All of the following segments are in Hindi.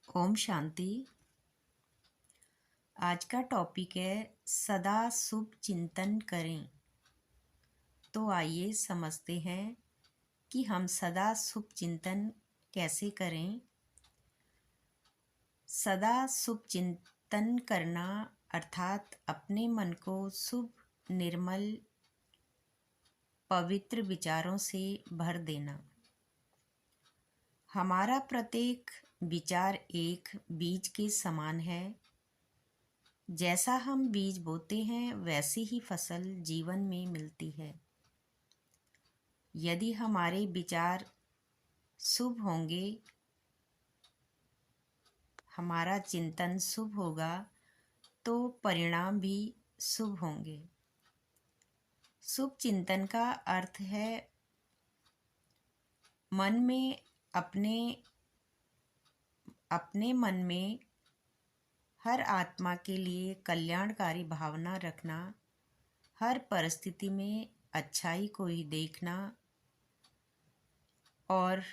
ओम शांति। आज का टॉपिक है सदा शुभ चिंतन करें। तो आइए समझते हैं कि हम सदा शुभ चिंतन कैसे करें। सदा शुभ चिंतन करना अर्थात अपने मन को शुभ, निर्मल, पवित्र विचारों से भर देना। हमारा प्रत्येक विचार एक बीज के समान है। जैसा हम बीज बोते हैं वैसी ही फसल जीवन में मिलती है। यदि हमारे विचार शुभ होंगे, हमारा चिंतन शुभ होगा तो परिणाम भी शुभ होंगे। शुभ चिंतन का अर्थ है मन में अपने मन में हर आत्मा के लिए कल्याणकारी भावना रखना, हर परिस्थिति में अच्छाई को ही देखना और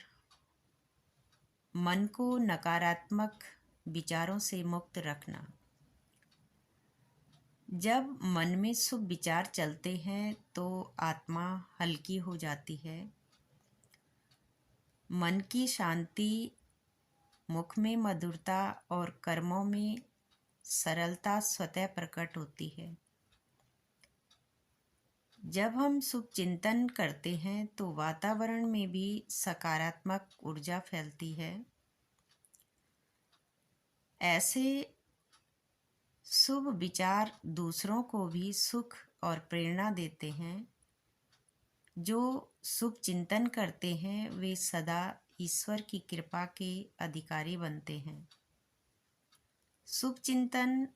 मन को नकारात्मक विचारों से मुक्त रखना। जब मन में शुभ विचार चलते हैं तो आत्मा हल्की हो जाती है। मन की शांति, मुख में मधुरता और कर्मों में सरलता स्वतः प्रकट होती है। जब हम शुभ चिंतन करते हैं तो वातावरण में भी सकारात्मक ऊर्जा फैलती है। ऐसे शुभ विचार दूसरों को भी सुख और प्रेरणा देते हैं। जो शुभ चिंतन करते हैं वे सदा ईश्वर की कृपा के अधिकारी बनते हैं। शुभ चिंतन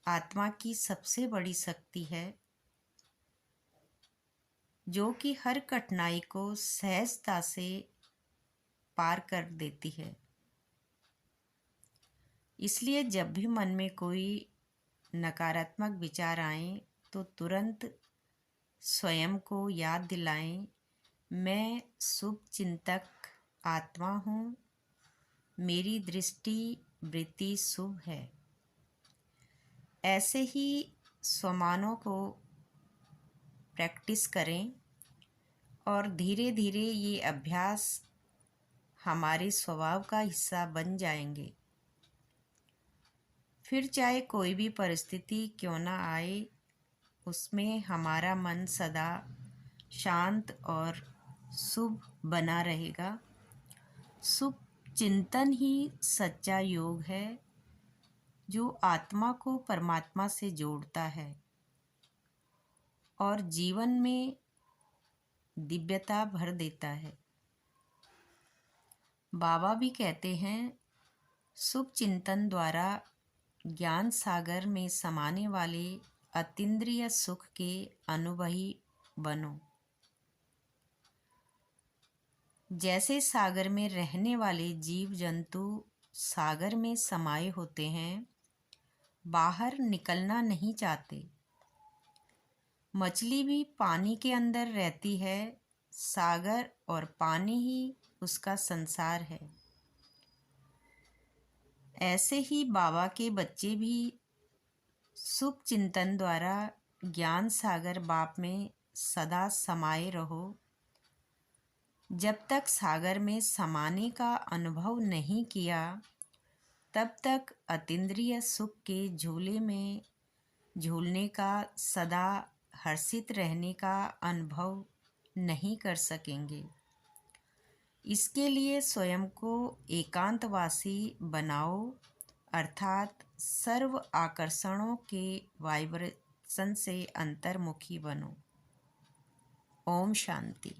आत्मा की सबसे बड़ी शक्ति है, जो कि हर कठिनाई को सहजता से पार कर देती है। इसलिए जब भी मन में कोई नकारात्मक विचार आए तो तुरंत स्वयं को याद दिलाएं, मैं शुभ चिंतक आत्मा हूँ, मेरी दृष्टि वृत्ति शुभ है। ऐसे ही स्वमानों को प्रैक्टिस करें और धीरे धीरे ये अभ्यास हमारे स्वभाव का हिस्सा बन जाएंगे। फिर चाहे कोई भी परिस्थिति क्यों ना आए, उसमें हमारा मन सदा शांत और शुभ बना रहेगा। शुभ चिंतन ही सच्चा योग है, जो आत्मा को परमात्मा से जोड़ता है और जीवन में दिव्यता भर देता है। बाबा भी कहते हैं, शुभ चिंतन द्वारा ज्ञान सागर में समाने वाले अतीन्द्रिय सुख के अनुभवी बनो। जैसे सागर में रहने वाले जीव जंतु सागर में समाये होते हैं, बाहर निकलना नहीं चाहते। मछली भी पानी के अंदर रहती है, सागर और पानी ही उसका संसार है। ऐसे ही बाबा के बच्चे भी शुभ चिंतन द्वारा ज्ञान सागर बाप में सदा समाये रहो। जब तक सागर में समाने का अनुभव नहीं किया, तब तक अतीन्द्रिय सुख के झूले में झूलने का, सदा हर्षित रहने का अनुभव नहीं कर सकेंगे। इसके लिए स्वयं को एकांतवासी बनाओ, अर्थात सर्व आकर्षणों के वाइब्रेशन से अंतर्मुखी बनो। ओम शांति।